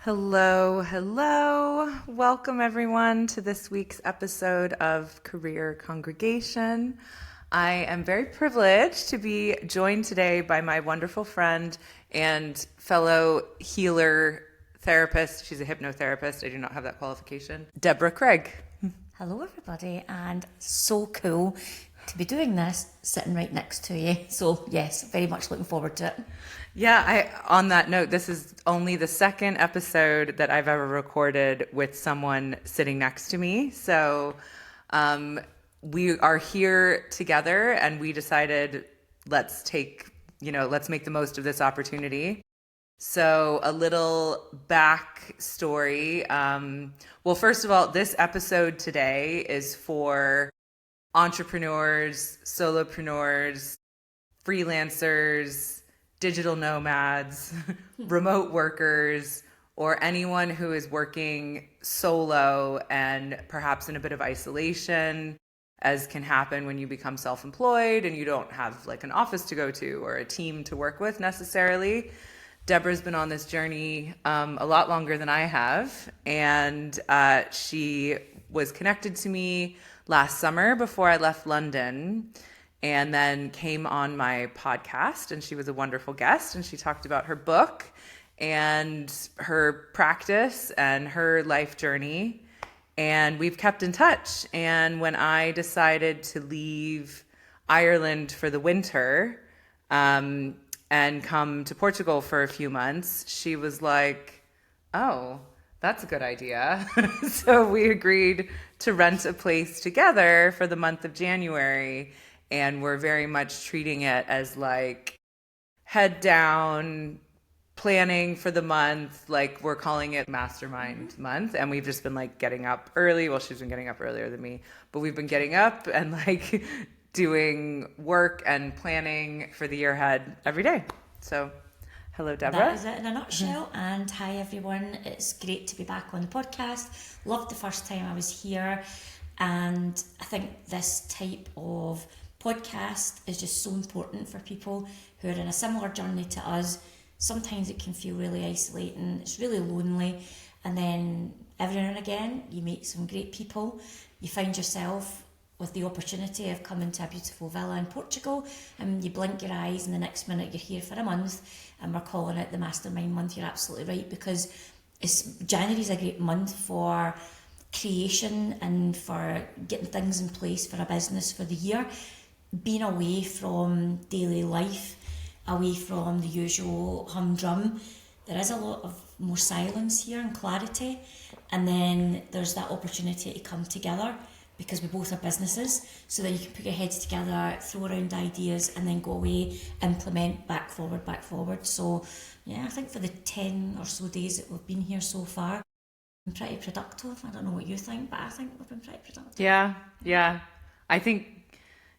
Hello, hello. Welcome everyone to this week's episode of Career Congregation. I am very privileged to be joined today by my wonderful friend and fellow healer therapist. She's a hypnotherapist. I do not have that qualification. Deborah Craig. Hello everybody, and so cool to be doing this sitting right next to you. So yes, very much looking forward to it. Yeah, on that note, this is only the second episode that I've ever recorded with someone sitting next to me. So we are here together and we decided let's make the most of this opportunity. So a little backstory. Well, first of all, this episode today is for entrepreneurs, solopreneurs, freelancers, digital nomads, remote workers, or anyone who is working solo and perhaps in a bit of isolation, as can happen when you become self-employed and you don't have like an office to go to or a team to work with necessarily. Deborah's been on this journey a lot longer than I have, and she was connected to me last summer before I left London, and then came on my podcast, and she was a wonderful guest, and she talked about her book and her practice and her life journey, and we've kept in touch. And when I decided to leave Ireland for the winter and come to Portugal for a few months, she was like, oh, that's a good idea. So we agreed to rent a place together for the month of January. And we're very much treating it as like head down, planning for the month. Like we're calling it mastermind month. And we've just been like getting up early. Well, she's been getting up earlier than me, but we've been getting up and like doing work and planning for the year ahead every day. So hello, Deborah. That is it in a nutshell. And hi everyone, it's great to be back on the podcast. Loved the first time I was here, and I think this type of podcast is just so important for people who are in a similar journey to us. Sometimes it can feel really isolating, it's really lonely, and then every now and again you meet some great people. You find yourself with the opportunity of coming to a beautiful villa in Portugal, and you blink your eyes and the next minute you're here for a month, and we're calling it the mastermind month. You're absolutely right, because January is a great month for creation and for getting things in place for a business for the year. Being away from daily life, away from the usual humdrum, there is a lot of more silence here and clarity, and then there's that opportunity to come together because we both are businesses, so that you can put your heads together, throw around ideas, and then go away, implement, back forward. So yeah, I think for the 10 or so days that we've been here so far, I'm pretty productive. I don't know what you think, but I think we've been pretty productive. Yeah. I think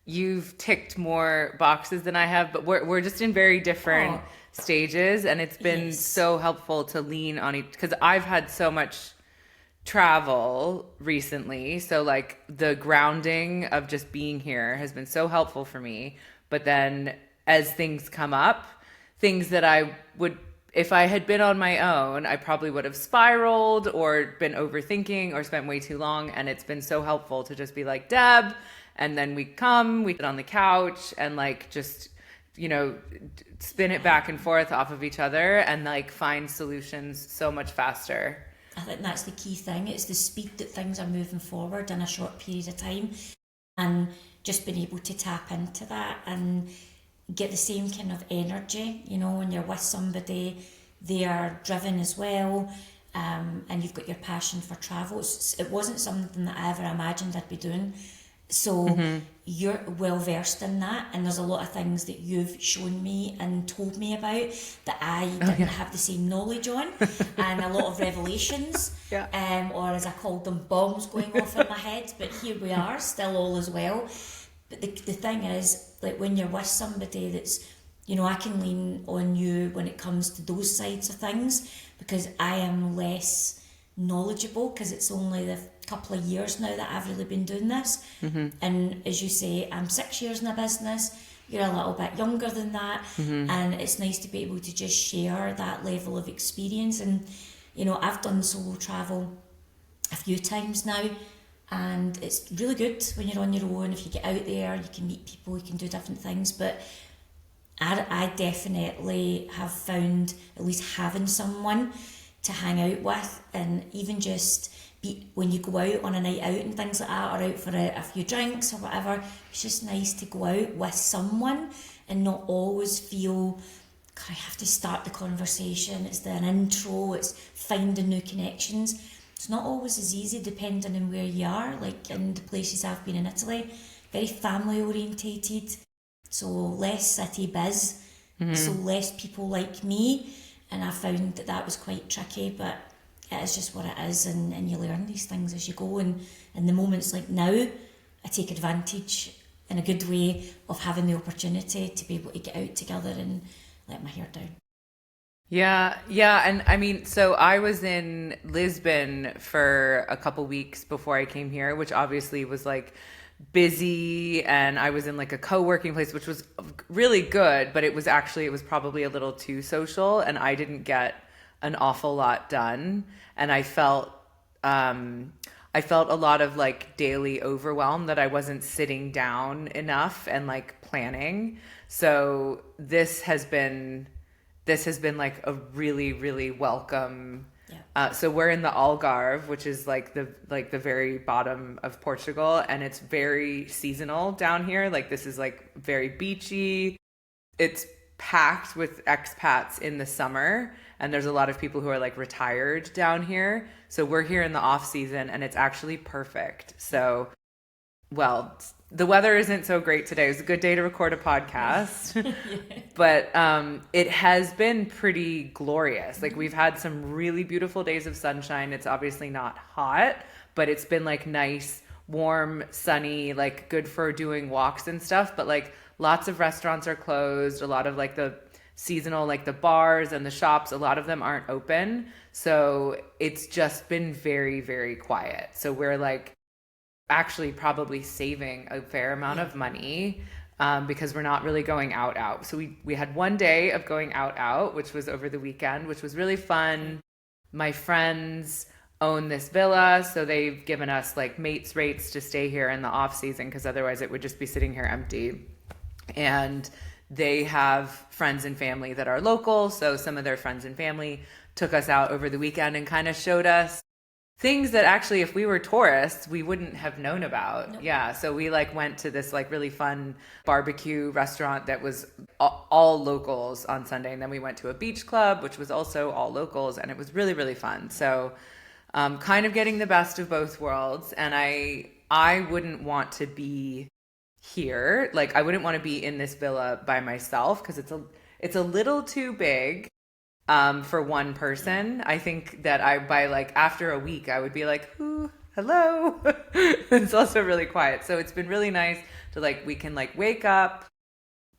you've ticked more boxes than I have, but we're just in very different stages, and it's been so helpful to lean on each, because I've had so much travel recently, so like the grounding of just being here has been so helpful for me. But then as things come up, things that I would, if I had been on my own, I probably would have spiraled or been overthinking or spent way too long. And it's been so helpful to just be like, Deb, and then we sit on the couch and like just, spin it back and forth off of each other and like find solutions so much faster. I think that's the key thing. It's the speed that things are moving forward in a short period of time, and just being able to tap into that and get the same kind of energy. When you're with somebody, they are driven as well, and you've got your passion for travel. It wasn't something that I ever imagined I'd be doing. So you're well versed in that, and there's a lot of things that you've shown me and told me about that I didn't have the same knowledge on, and a lot of revelations, or as I called them, bombs going off in my head. But here we are, still all is well. But the thing is, like when you're with somebody that's, I can lean on you when it comes to those sides of things, because I am less knowledgeable, because it's only the couple of years now that I've really been doing this. And as you say, I'm 6 years in a business, you're a little bit younger than that, and it's nice to be able to just share that level of experience. And You know, I've done solo travel a few times now, and it's really good when you're on your own. If you get out there, you can meet people, you can do different things. But I definitely have found at least having someone to hang out with, and even just be, when you go out on a night out and things like that, or out for a few drinks or whatever, it's just nice to go out with someone and not always feel, God, I have to start the conversation, it's an intro, it's finding new connections. It's not always as easy depending on where you are. Like in the places I've been in Italy, very family orientated, so less city biz, so less people like me, and I found that was quite tricky, but it is just what it is, and you learn these things as you go, and in the moments like now, I take advantage in a good way of having the opportunity to be able to get out together and let my hair down. Yeah, and I mean, so I was in Lisbon for a couple weeks before I came here, which obviously was like busy, and I was in like a co-working place, which was really good, but it was probably a little too social, and I didn't get an awful lot done, and I felt a lot of like daily overwhelm, that I wasn't sitting down enough and like planning. So this has been like a really, really welcome. Yeah. So we're in the Algarve, which is like the very bottom of Portugal, and it's very seasonal down here. Like this is like very beachy. It's packed with expats in the summer, and there's a lot of people who are like retired down here. So we're here in the off season, and it's actually perfect. So, well, the weather isn't so great today. It was a good day to record a podcast, but it has been pretty glorious. Like we've had some really beautiful days of sunshine. It's obviously not hot, but it's been like nice, warm, sunny, like good for doing walks and stuff. But like lots of restaurants are closed. A lot of like the seasonal, like the bars and the shops, a lot of them aren't open. So it's just been very, very quiet. So we're like actually probably saving a fair amount of money because we're not really going out. So we had one day of going out, which was over the weekend, which was really fun. My friends own this villa, so they've given us like mates rates to stay here in the off season, because otherwise it would just be sitting here empty. And they have friends and family that are local, so some of their friends and family took us out over the weekend and kind of showed us things that actually, if we were tourists, we wouldn't have known about. Nope. Yeah. So we like went to this like really fun barbecue restaurant that was all locals on Sunday. And then we went to a beach club, which was also all locals. And it was really, really fun. So kind of getting the best of both worlds. And I wouldn't want to be here. Like I wouldn't want to be in this villa by myself, because it's a little too big for one person. I think that by like after a week, I would be like, ooh, hello. It's also really quiet. So it's been really nice to like, we can like wake up,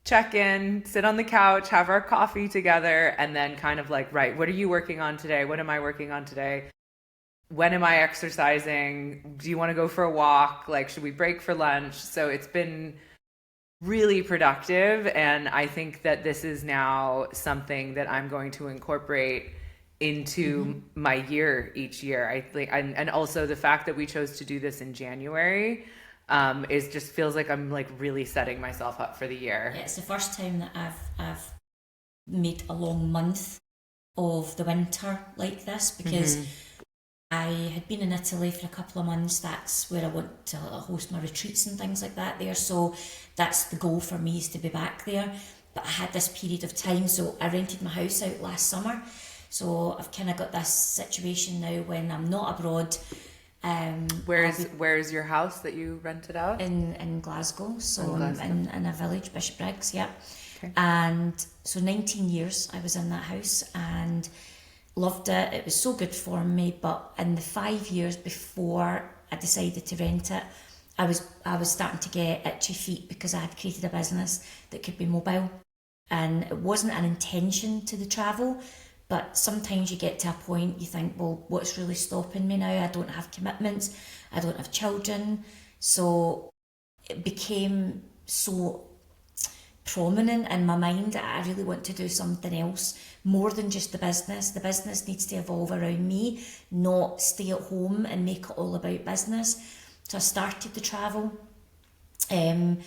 check in, sit on the couch, have our coffee together, and then kind of like, right, what are you working on today? What am I working on today? When am I exercising? Do you want to go for a walk? Like, should we break for lunch? So it's been really productive, and I think that this is now something that I'm going to incorporate into my year each year. I think, and also the fact that we chose to do this in January is just feels like I'm like really setting myself up for the year. Yeah, it's the first time that I've made a long month of the winter like this, because I had been in Italy for a couple of months. That's where I want to host my retreats and things like that there. So that's the goal for me, is to be back there. But I had this period of time, so I rented my house out last summer. So I've kind of got this situation now when I'm not abroad. Where's your house that you rented out? In Glasgow. So Glasgow. in a village, Bishopbriggs, yeah. Okay. And so 19 years I was in that house and loved it. It was so good for me. But in the 5 years before I decided to rent it, I was starting to get itchy feet, because I had created a business that could be mobile, and it wasn't an intention to the travel. But sometimes you get to a point you think, well, what's really stopping me now? I don't have commitments. I don't have children. So it became so prominent in my mind that I really want to do something else more than just the business. The business needs to evolve around me, not stay at home and make it all about business. So I started to travel, and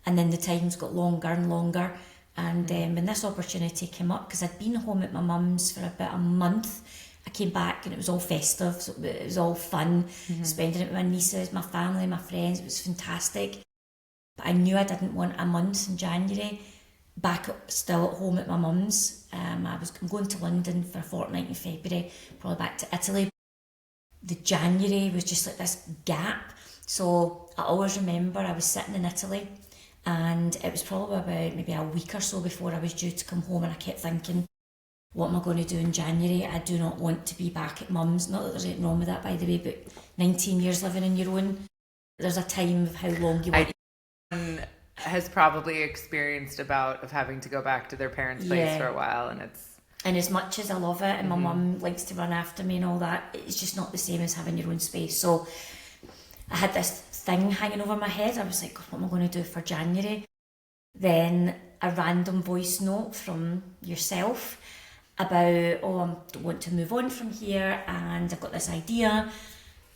then the times got longer and longer. And when this opportunity came up, because I'd been home at my mum's for about a month, I came back and it was all festive, so it was all fun, spending it with my nieces, my family, my friends. It was fantastic. But I knew I didn't want a month in January still at home at my mum's. I'm going to London for a fortnight in February, probably back to Italy. The January was just like this gap. So I always remember I was sitting in Italy, and it was probably about maybe a week or so before I was due to come home, and I kept thinking, what am I going to do in January? I do not want to be back at mum's. Not that there's anything wrong with that, by the way, but 19 years living on your own, there's a time of how long you want. Has probably experienced a bout of having to go back to their parents' place for a while, and it's... And as much as I love it, and my mum likes to run after me and all that, it's just not the same as having your own space. So I had this thing hanging over my head. I was like, what am I going to do for January? Then a random voice note from yourself about, I want to move on from here, and I've got this idea.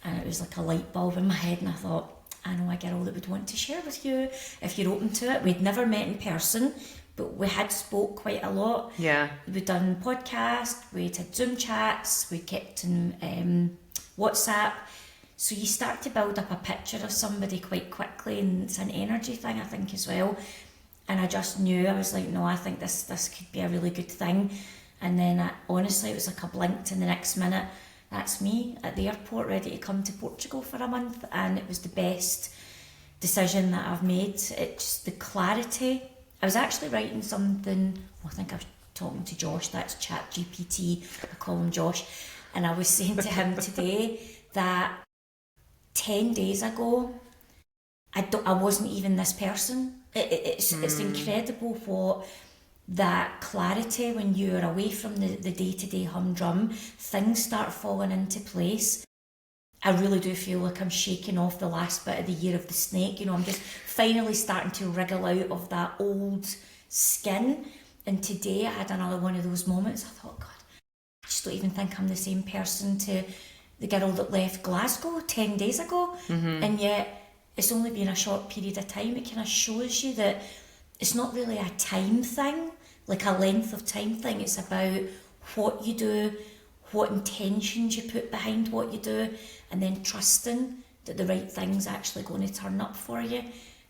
And it was like a light bulb in my head, and I thought, I know a girl that would want to share with you if you're open to it. We'd never met in person, but we had spoke quite a lot. Yeah. We'd done podcasts, we'd had Zoom chats, we kept in WhatsApp. So you start to build up a picture of somebody quite quickly, and it's an energy thing, I think, as well. And I just knew, I was like, no, I think this could be a really good thing. And then honestly, it was like I blinked, and the next minute, that's me at the airport ready to come to Portugal for a month, and it was the best decision that I've made. It's the clarity. I was actually writing something, I think I was talking to Josh, that's ChatGPT, I call him Josh, and I was saying to him today that 10 days ago, I wasn't even this person. It's incredible what that clarity, when you're away from the day-to-day humdrum, things start falling into place. I really do feel like I'm shaking off the last bit of the year of the snake. I'm just finally starting to wriggle out of that old skin. And today I had another one of those moments. I thought, God, I just don't even think I'm the same person to the girl that left Glasgow 10 days ago. And yet it's only been a short period of time. It kind of shows you that it's not really a time thing, like a length of time thing. It's about what you do, what intentions you put behind what you do, and then trusting that the right thing's actually going to turn up for you.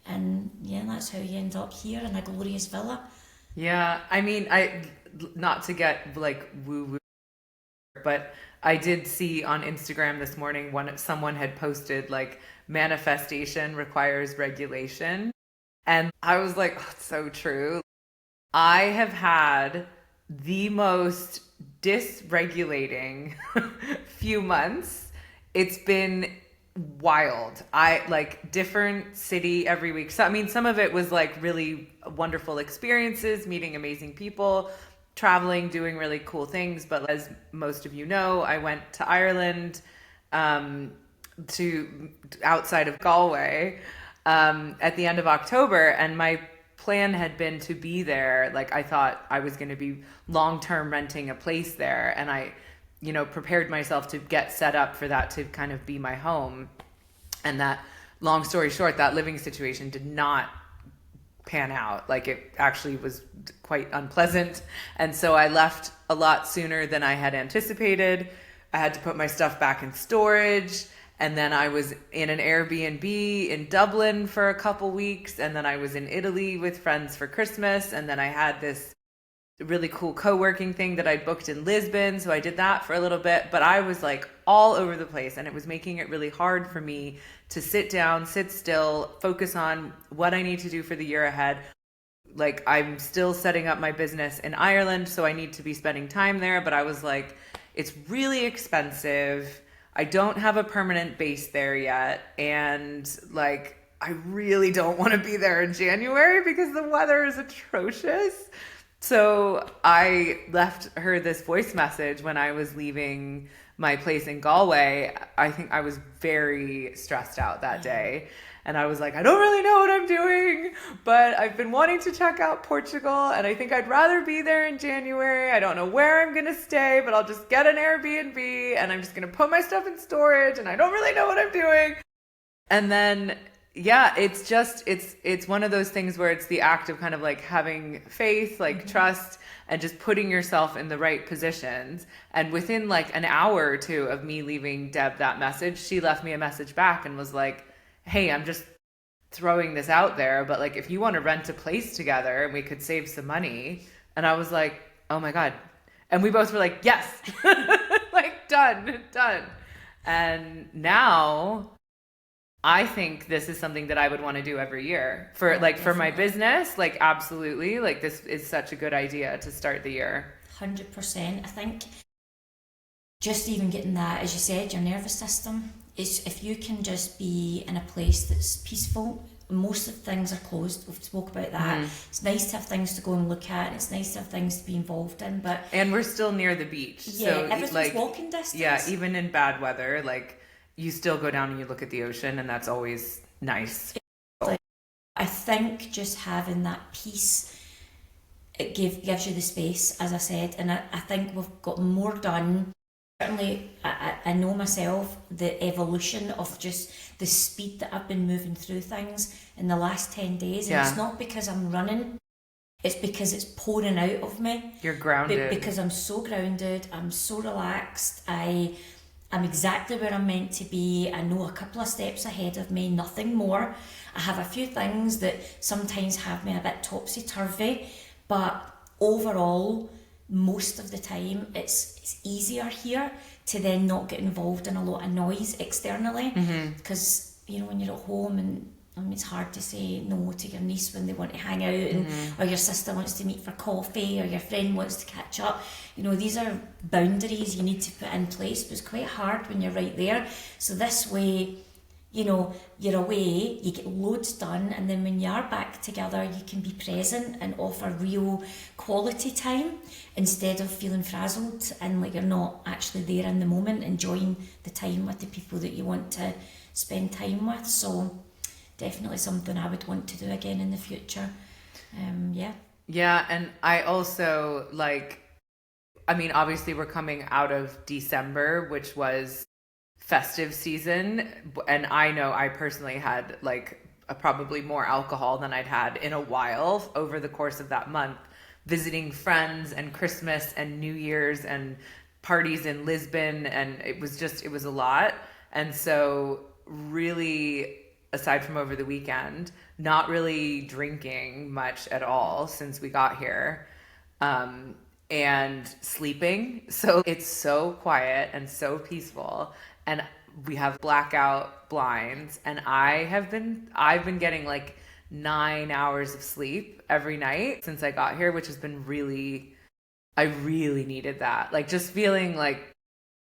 And that's how you end up here in a glorious villa. Yeah, I mean, not to get like woo-woo, but I did see on Instagram this morning someone had posted like manifestation requires regulation. And I was like, oh, it's so true. I have had the most dysregulating few months. It's been wild. I like different city every week. So, I mean, some of it was like really wonderful experiences, meeting amazing people, traveling, doing really cool things. But as most of you know, I went to Ireland, to outside of Galway, at the end of October, and my plan had been to be there. Like, I thought I was going to be long-term renting a place there, and I prepared myself to get set up for that to kind of be my home. And that, long story short, that living situation did not pan out. Like, it actually was quite unpleasant. And so I left a lot sooner than I had anticipated. I had to put my stuff back in storage. And then I was in an Airbnb in Dublin for a couple weeks. And then I was in Italy with friends for Christmas. And then I had this really cool co-working thing that I booked in Lisbon. So I did that for a little bit. But I was like all over the place. And it was making it really hard for me to sit down, sit still, focus on what I need to do for the year ahead. Like, I'm still setting up my business in Ireland, so I need to be spending time there. But I was like, it's really expensive. I don't have a permanent base there yet. And like, I really don't want to be there in January because the weather is atrocious. So I left her this voice message when I was leaving my place in Galway. I think I was very stressed out that day. And I was like, I don't really know what I'm doing, but I've been wanting to check out Portugal, and I think I'd rather be there in January. I don't know where I'm going to stay, but I'll just get an Airbnb, and I'm just going to put my stuff in storage, and I don't really know what I'm doing. And then, yeah, it's one of those things where it's the act of kind of like having faith, like trust, and just putting yourself in the right positions. And within like an hour or two of me leaving Deb that message, she left me a message back and was like, hey, I'm just throwing this out there, but like if you want to rent a place together and we could save some money. And I was like, oh my God. And we both were like, yes, like done. And now I think this is something that I would want to do every year for for my business. Like, absolutely. Like, this is such a good idea to start the year. 100%. I think just even getting that, as you said, your nervous system is, if you can just be in a place that's peaceful. Most of the things are closed. We've spoke about that. It's nice to have things to go and look at. It's nice to have things to be involved in. And we're still near the beach. Yeah, so everything's like, walking distance. Yeah, even in bad weather, like you still go down and you look at the ocean, and that's always nice. I think just having that peace, it gives you the space, as I said, and I think we've got more done. Certainly, I know myself, the evolution of just the speed that I've been moving through things in the last 10 days. And it's not because I'm running, it's because it's pouring out of me. You're grounded. Because I'm so grounded, I'm so relaxed, I'm exactly where I'm meant to be. I know a couple of steps ahead of me, nothing more. I have a few things that sometimes have me a bit topsy-turvy, but overall, most of the time, it's easier here to then not get involved in a lot of noise externally. Because, when you're at home and it's hard to say no to your niece when they want to hang out, and or your sister wants to meet for coffee, or your friend wants to catch up. These are boundaries you need to put in place, but it's quite hard when you're right there. So this way, you're away, you get loads done, and then when you are back together, you can be present and offer real quality time instead of feeling frazzled and like you're not actually there in the moment, enjoying the time with the people that you want to spend time with. So definitely something I would want to do again in the future. Yeah, and I also obviously we're coming out of December, which was festive season, and I know I personally had probably more alcohol than I'd had in a while over the course of that month, visiting friends and Christmas and New Year's and parties in Lisbon, and it was a lot. And so really, aside from over the weekend, not really drinking much at all since we got here, and sleeping. So it's so quiet and so peaceful. And we have blackout blinds, and I've been getting 9 hours of sleep every night since I got here, which has been I really needed that. Just feeling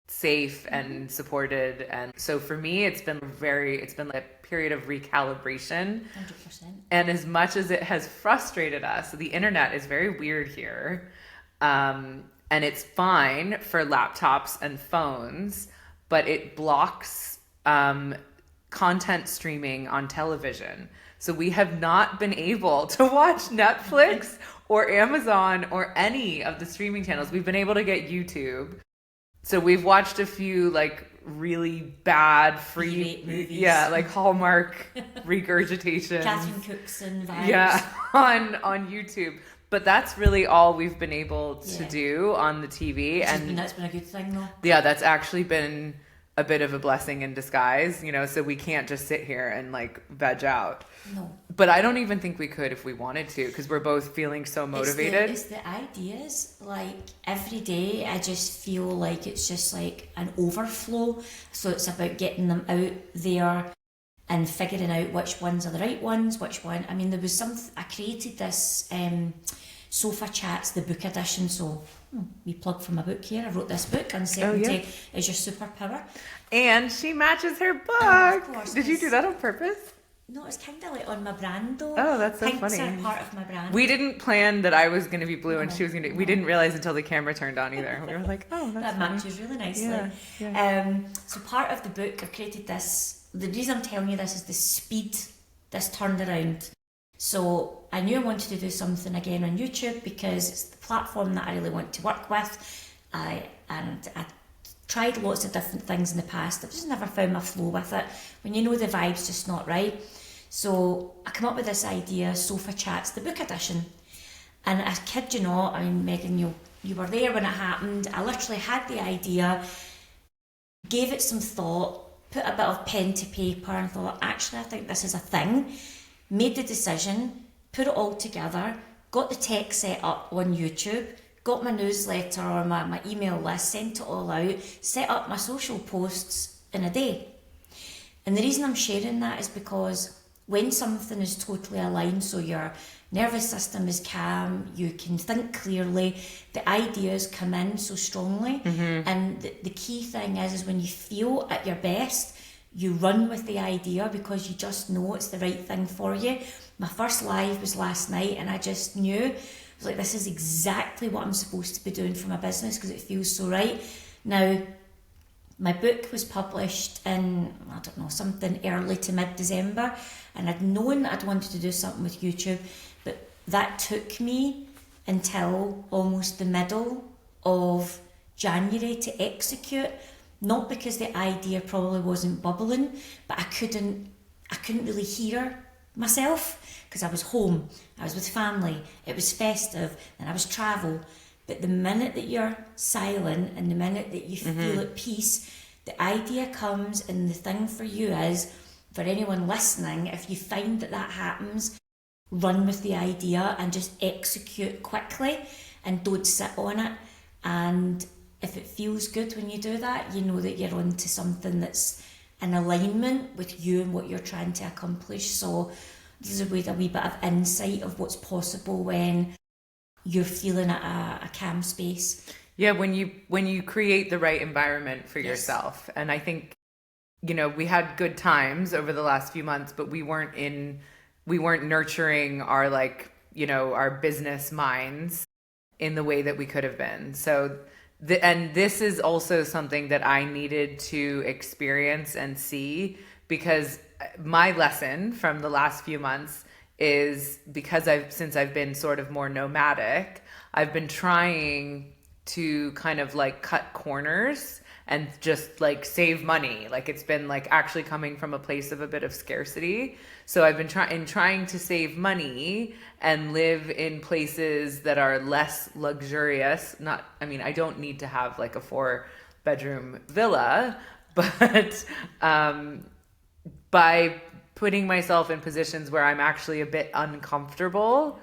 safe and supported. And so for me, it's been a period of recalibration. 100%. And as much as it has frustrated us, the internet is very weird here. And it's fine for laptops and phones, but it blocks content streaming on television. So we have not been able to watch Netflix or Amazon or any of the streaming channels. We've been able to get YouTube. So we've watched a few really bad free movies. Yeah, Hallmark regurgitation. Catherine Cookson vibes. Yeah, on YouTube. But that's really all we've been able to do on the TV. That's been a good thing, though. Yeah, that's actually been a bit of a blessing in disguise, so we can't just sit here and veg out. No. But I don't even think we could if we wanted to, because we're both feeling so motivated. It's the ideas. Every day I just feel it's just an overflow. So it's about getting them out there and figuring out which ones are the right ones, there was I created this Sofa Chats, the book edition, so we plug for my book here. I wrote this book, Uncertainty is Your Superpower. And she matches her book. Oh, of course. Did you do that on purpose? No, it's kind of on my brand though. Oh, that's so Pinks funny. are part of my brand. We didn't plan that I was going to be blue and she was going to... We didn't realize until the camera turned on either. We were like, oh, that's that funny. matches really nicely. Yeah. So part of the book, I've created this the reason I'm telling you this is the speed this turned around. So I knew I wanted to do something again on YouTube because it's the platform that I really want to work with. I tried lots of different things in the past. I've just never found my flow with it. When you know the vibe's just not right. So I come up with this idea, Sofa Chats, the book edition. And I kid you not, I mean, Megan, you were there when it happened. I literally had the idea, gave it some thought, put a bit of pen to paper and thought, actually, I think this is a thing. Made the decision, put it all together, got the tech set up on YouTube, got my newsletter or my email list, sent it all out, set up my social posts in a day. And the reason I'm sharing that is because when something is totally aligned, so your nervous system is calm, you can think clearly, the ideas come in so strongly. And the key thing is when you feel at your best, you run with the idea because you just know it's the right thing for you. My first live was last night and I just knew, I was like, this is exactly what I'm supposed to be doing for my business because it feels so right. Now, my book was published in, I don't know, something early to mid-December, and I'd known that I'd wanted to do something with YouTube, but that took me until almost the middle of January to execute, not because the idea probably wasn't bubbling, but I couldn't really hear myself because I was home, I was with family, it was festive, and I was travel. But the minute that you're silent and the minute that you feel at peace, the idea comes, and the thing for you is, for anyone listening, if you find that happens, run with the idea and just execute quickly and don't sit on it. And if it feels good when you do that, you know that you're onto something that's in alignment with you and what you're trying to accomplish. So this is a wee bit of insight of what's possible when you're feeling at a calm space. Yeah, when you create the right environment for yourself. And I think, we had good times over the last few months, but we weren't nurturing our our business minds in the way that we could have been. So and this is also something that I needed to experience and see, because my lesson from the last few months is because since I've been sort of more nomadic, I've been trying to kind of cut corners and just save money. It's been actually coming from a place of a bit of scarcity. So I've been trying to save money and live in places that are less luxurious. I don't need to have a 4-bedroom villa, but by putting myself in positions where I'm actually a bit uncomfortable,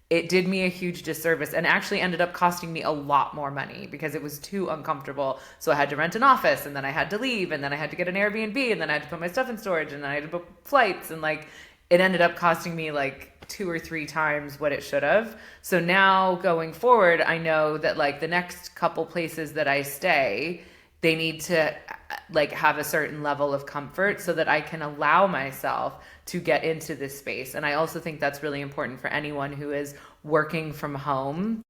it did me a huge disservice and actually ended up costing me a lot more money because it was too uncomfortable. So I had to rent an office, and then I had to leave, and then I had to get an Airbnb, and then I had to put my stuff in storage, and then I had to book flights, and it ended up costing me 2 or 3 times what it should have. So now going forward, I know that the next couple places that I stay, they need to have a certain level of comfort so that I can allow myself to get into this space. And I also think that's really important for anyone who is working from home.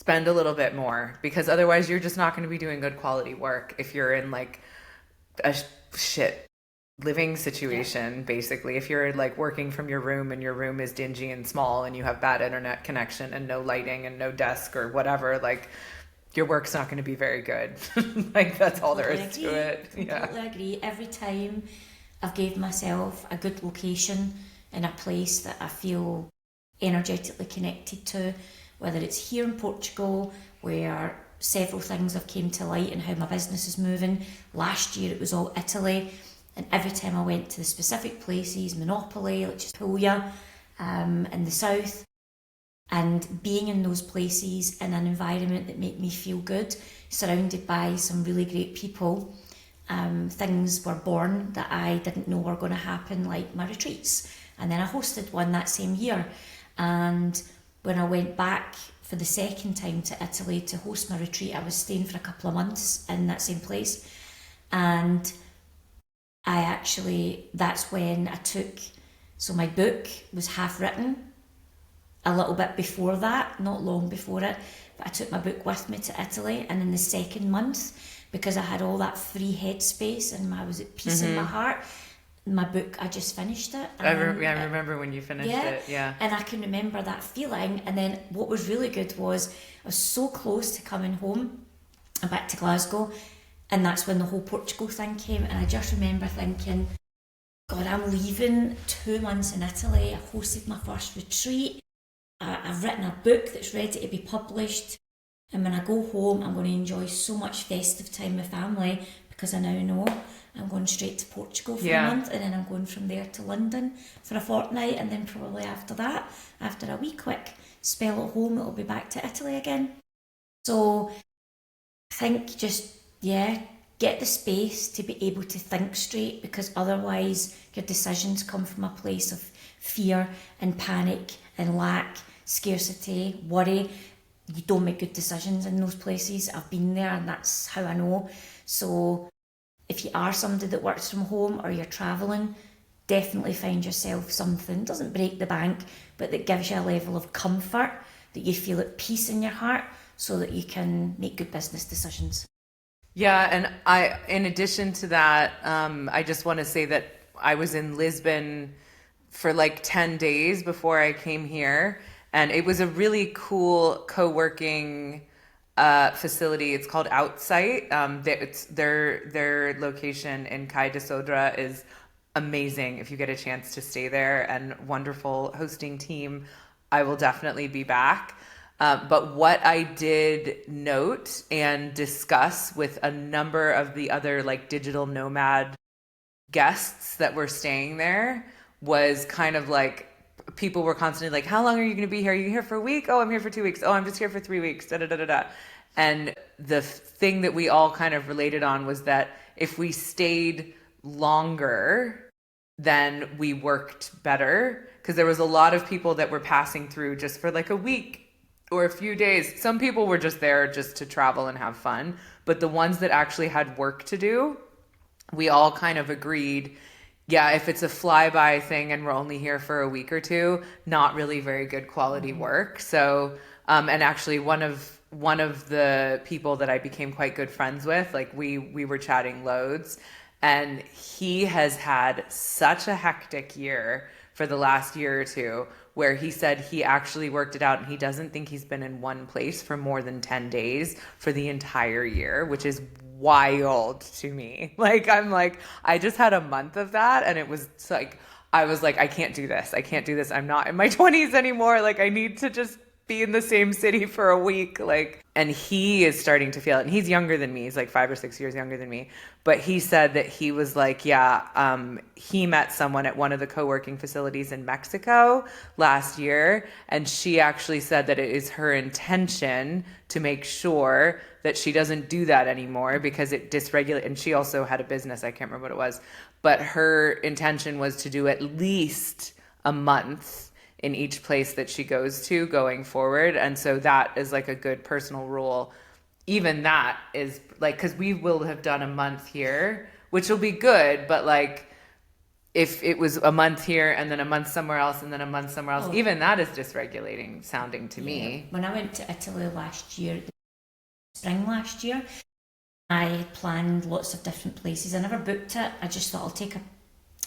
Spend a little bit more, because otherwise you're just not going to be doing good quality work if you're in a shit living situation. Basically, if you're working from your room and your room is dingy and small and you have bad internet connection and no lighting and no desk or whatever, your work's not going to be very good. That's all there is to it. Completely agree. Every time I've gave myself a good location in a place that I feel energetically connected to, whether it's here in Portugal, where several things have came to light and how my business is moving. Last year it was all Italy, and every time I went to the specific places, Monopoly, just Puglia, in the south, and being in those places in an environment that made me feel good, surrounded by some really great people, things were born that I didn't know were going to happen, like my retreats. And then I hosted one that same year. And when I went back for the second time to Italy to host my retreat, I was staying for a couple of months in that same place. And that's when so my book was half written. A little bit before that, not long before it, but I took my book with me to Italy, and in the second month, because I had all that free headspace and I was at peace in my heart. My book, I just finished it. I remember when you finished it. Yeah. And I can remember that feeling. And then what was really good was I was so close to coming home and back to Glasgow. And that's when the whole Portugal thing came. And I just remember thinking, God, I'm leaving 2 months in Italy. I hosted my first retreat. I've written a book that's ready to be published. And when I go home, I'm going to enjoy so much festive time with family, because I now know I'm going straight to Portugal for a month, and then I'm going from there to London for a fortnight, and then probably after that, after a wee quick spell at home, it'll be back to Italy again. So I think just, get the space to be able to think straight, because otherwise your decisions come from a place of fear and panic and lack, scarcity, worry. You don't make good decisions in those places. I've been there and that's how I know. So if you are somebody that works from home or you're travelling, definitely find yourself something, doesn't break the bank, but that gives you a level of comfort, that you feel at peace in your heart, so that you can make good business decisions. Yeah, and in addition to that, I just want to say that I was in Lisbon for like 10 days before I came here, and it was a really cool co-working facility. It's called Outsite. Their location in Cai de Sodra is amazing if you get a chance to stay there, and wonderful hosting team. I will definitely be back. But what I did note and discuss with a number of the other like digital nomad guests that were staying there was kind of like, people were constantly like, how long are you going to be here? Are you here for a week? Oh, I'm here for 2 weeks. Oh, I'm just here for 3 weeks. Da, da, da, da, da. And the thing that we all kind of related on was that if we stayed longer, then we worked better, because there was a lot of people that were passing through just for like a week or a few days. Some people were just there just to travel and have fun, but the ones that actually had work to do, we all kind of agreed, if it's a flyby thing and we're only here for a week or two, not really very good quality work. So, and actually one of the people that I became quite good friends with, like we were chatting loads, and he has had such a hectic year for the last year or two, where he said he actually worked it out and he doesn't think he's been in one place for more than 10 days for the entire year, which is wild to me. Like, I'm like, I just had a month of that, and it was like, I was like, I can't do this. I'm not in my 20s anymore. Like, I need to just be in the same city for a week. Like, and he is starting to feel it. And he's younger than me. He's like 5 or 6 years younger than me. But he said that he was like, he met someone at one of the co-working facilities in Mexico last year. And she actually said that it is her intention to make sure that she doesn't do that anymore, because it dysregulates. And she also had a business. I can't remember what it was. But her intention was to do at least a month in each place that she goes to going forward. And so that is like a good personal rule. Even that is like, because we will have done a month here, which will be good, but like if it was a month here and then a month somewhere else and then a month somewhere else, even that is dysregulating sounding to me. When I went to Italy last year, spring last year, I had planned lots of different places. I never booked it. I just thought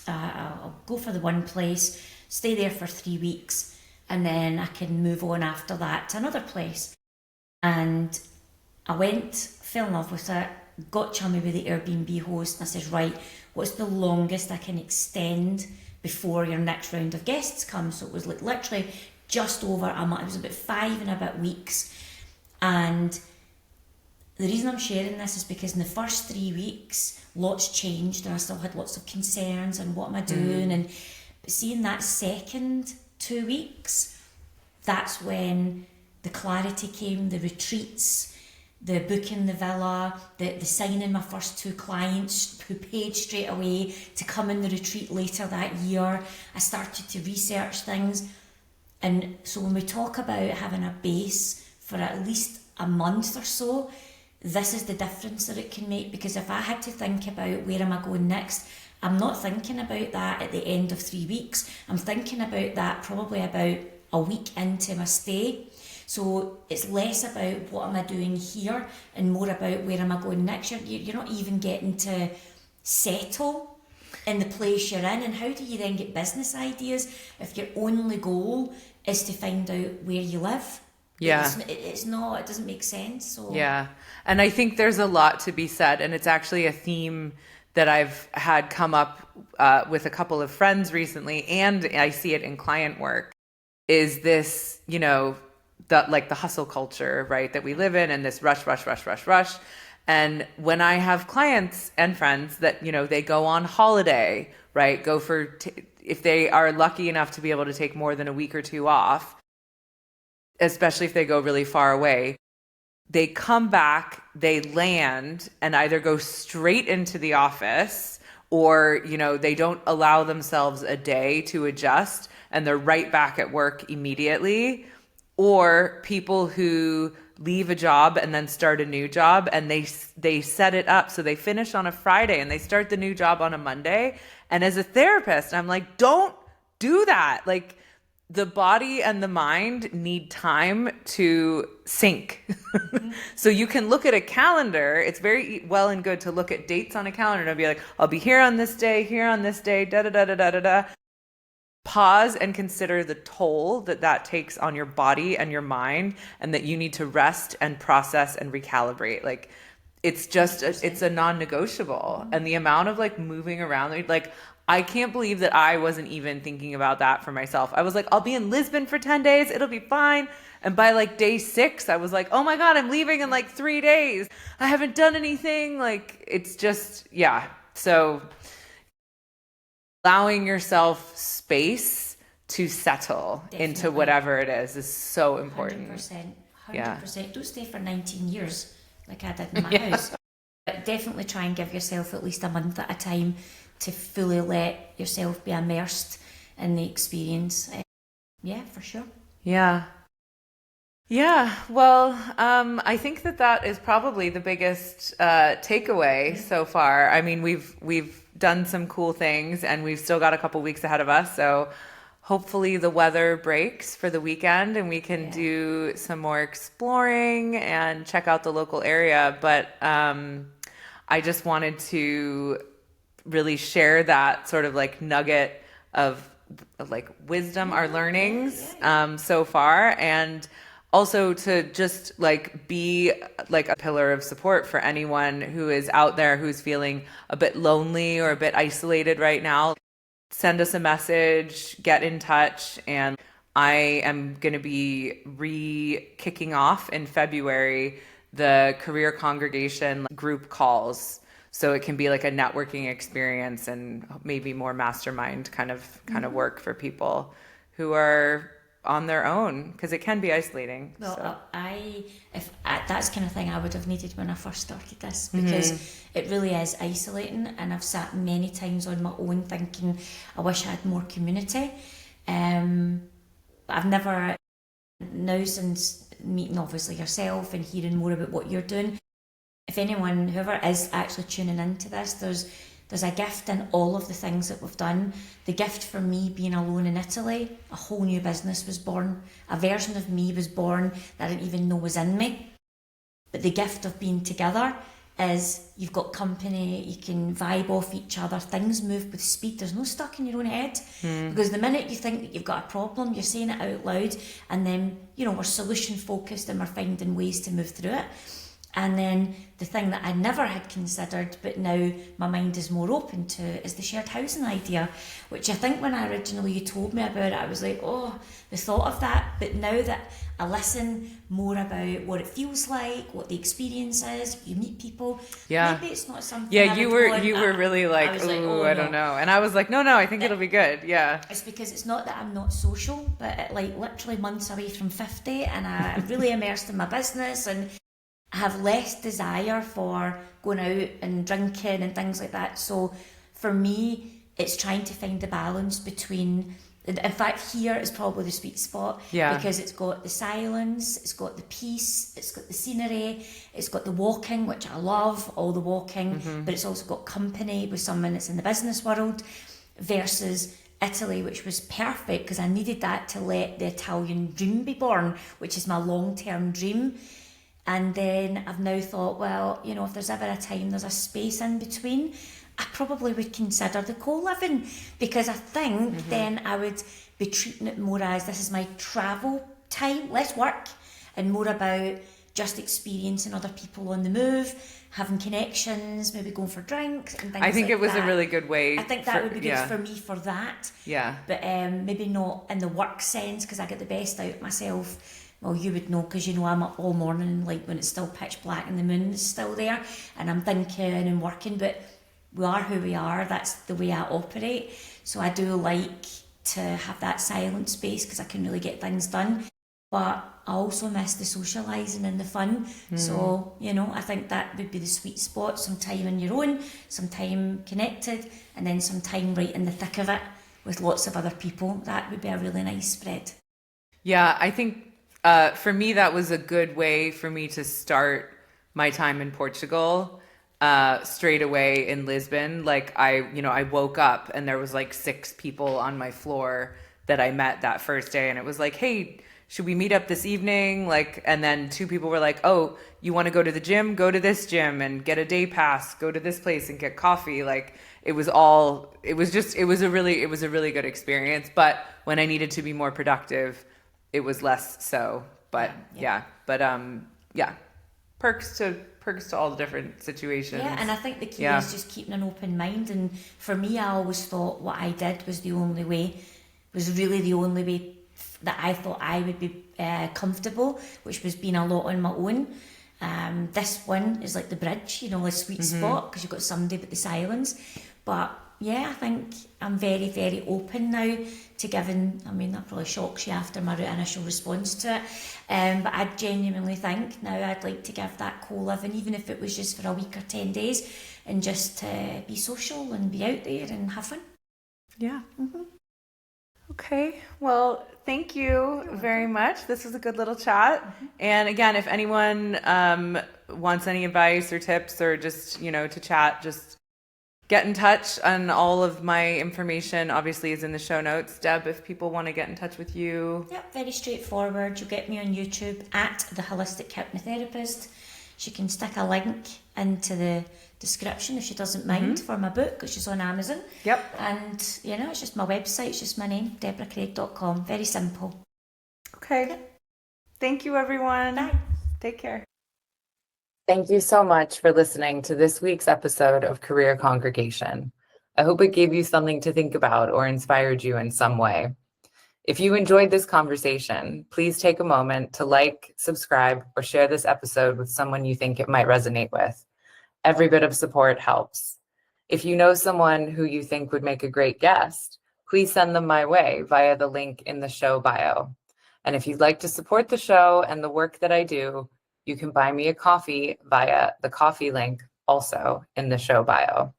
I'll go for the one place, stay there for 3 weeks, and then I can move on after that to another place. And I went, fell in love with it, got chummy with the Airbnb host, and I said, right, what's the longest I can extend before your next round of guests come? So it was like literally just over a month. It was about 5 and a bit weeks. And the reason I'm sharing this is because in the first 3 weeks, lots changed, and I still had lots of concerns and what am I doing? And but seeing that second 2 weeks, that's when the clarity came, the retreats, the booking the villa, the signing my first 2 clients who paid straight away to come in the retreat later that year. I started to research things. And so when we talk about having a base for at least a month or so, this is the difference that it can make. Because if I had to think about where am I going next, I'm not thinking about that at the end of 3 weeks. I'm thinking about that probably about a week into my stay. So it's less about what am I doing here and more about where am I going next year. You're not even getting to settle in the place you're in, and how do you then get business ideas if your only goal is to find out where you live? Yeah. It's not, it doesn't make sense. So Yeah. And I think there's a lot to be said, and it's actually a theme that I've had come up with a couple of friends recently, and I see it in client work, is this, the hustle culture, right, that we live in, and this rush. And when I have clients and friends that, they go on holiday, right, if they are lucky enough to be able to take more than a week or two off, especially if they go really far away, they come back, they land, and either go straight into the office or, they don't allow themselves a day to adjust and they're right back at work immediately. Or people who leave a job and then start a new job, and they set it up so they finish on a Friday and they start the new job on a Monday. And as a therapist, I'm like, don't do that. Like, the body and the mind need time to sync. So you can look at a calendar. It's very well and good to look at dates on a calendar and be like, I'll be here on this day, da da da da da da da. Pause and consider the toll that takes on your body and your mind, and that you need to rest and process and recalibrate. Like, it's just, it's a non-negotiable. And the amount of like moving around, like, I can't believe that I wasn't even thinking about that for myself. I was like, I'll be in Lisbon for 10 days. It'll be fine. And by like day 6, I was like, oh my God, I'm leaving in like 3 days. I haven't done anything. Like, it's just, yeah. So allowing yourself space to settle into whatever it is so important. 100%. 100%. Yeah. Don't stay for 19 years like I did in my house. But definitely try and give yourself at least a month at a time to fully let yourself be immersed in the experience. Yeah, for sure. Yeah. Well, I think that is probably the biggest takeaway so far. I mean, we've done some cool things, and we've still got a couple weeks ahead of us. So hopefully the weather breaks for the weekend and we can do some more exploring and check out the local area. But I just wanted to really share that sort of like nugget of like wisdom, our learnings so far, and also to just like be like a pillar of support for anyone who is out there who's feeling a bit lonely or a bit isolated right now. Send us a message, get in touch, and I am going to be kicking off in February the career congregation group calls. So it can be like a networking experience and maybe more mastermind kind of work for people who are on their own, because it can be isolating. Well, so. That's the kind of thing I would have needed when I first started this, because it really is isolating, and I've sat many times on my own thinking I wish I had more community. I've never, now since meeting obviously yourself and hearing more about what you're doing, if anyone, whoever is actually tuning into this, there's a gift in all of the things that we've done. The gift for me being alone in Italy, a whole new business was born. A version of me was born that I didn't even know was in me. But the gift of being together is you've got company, you can vibe off each other, things move with speed, there's no stuck in your own head. Because the minute you think that you've got a problem, you're saying it out loud, and then, we're solution focused and we're finding ways to move through it. And then the thing that I never had considered, but now my mind is more open to, is the shared housing idea, which I think when you told me about it, I was like, oh, the thought of that. But now that I listen more about what it feels like, what the experience is, you meet people, maybe it's not something. Yeah, you were really like, I don't know. And I was like, no, I think it'll be good. Yeah. It's because it's not that I'm not social, but like literally months away from 50, and I'm really immersed in my business, and I have less desire for going out and drinking and things like that. So for me, it's trying to find the balance between, in fact, here is probably the sweet spot, because it's got the silence, it's got the peace, it's got the scenery, it's got the walking, which I love, all the walking, but it's also got company with someone that's in the business world, versus Italy, which was perfect because I needed that to let the Italian dream be born, which is my long-term dream. And then I've now thought, well, you know, if there's ever a time there's a space in between, I probably would consider the co-living, because I think then I would be treating it more as this is my travel time, less work, and more about just experiencing other people on the move, having connections, maybe going for drinks and things. I think like it was that. a really good way. I think that would be good for me for that. Yeah. But maybe not in the work sense, because I get the best out of myself. Well, you would know, because you know I'm up all morning, like when it's still pitch black and the moon is still there, and I'm thinking and working. But we are who we are. That's the way I operate. So I do like to have that silent space because I can really get things done. But I also miss the socialising and the fun. So, you know, I think that would be the sweet spot. Some time on your own, some time connected, and then some time right in the thick of it with lots of other people. That would be a really nice spread. Yeah, I think for me, that was a good way for me to start my time in Portugal straight away in Lisbon. Like I woke up and there was like 6 people on my floor that I met that first day. And it was like, hey, should we meet up this evening? Like, and then 2 people were like, oh, you want to go to the gym? Go to this gym and get a day pass. Go to this place and get coffee. Like, it was a really good experience. But when I needed to be more productive, it was less so. But perks to all the different situations. Yeah, and I think the key is just keeping an open mind. And for me, I always thought what I did was really the only way that I thought I would be comfortable, which was being a lot on my own. This one is like the bridge, you know, a sweet spot, because you've got somebody but the silence. But yeah, I think I'm very, very open now to giving. I mean, that probably shocks you after my initial response to it. But I genuinely think now I'd like to give that co-living, even if it was just for a week or 10 days, and just be social and be out there and have fun. Yeah. Okay. Well, thank you very much. This was a good little chat. And again, if anyone wants any advice or tips or just, to chat, just get in touch. And all of my information obviously is in the show notes. Deb, if people want to get in touch with you. Yep, very straightforward. You'll get me on YouTube at The Holistic Hypnotherapist. She can stick a link into the description if she doesn't mind for my book, which is on Amazon. Yep. And, it's just my website. It's just my name, deborahcraig.com. Very simple. Okay. Yep. Thank you, everyone. Bye. Take care. Thank you so much for listening to this week's episode of Career Congregation. I hope it gave you something to think about or inspired you in some way. If you enjoyed this conversation, please take a moment to like, subscribe, or share this episode with someone you think it might resonate with. Every bit of support helps. If you know someone who you think would make a great guest, please send them my way via the link in the show bio. And if you'd like to support the show and the work that I do, you can buy me a coffee via the coffee link also in the show bio.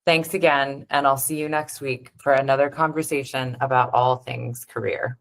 Thanks again, and I'll see you next week for another conversation about all things career.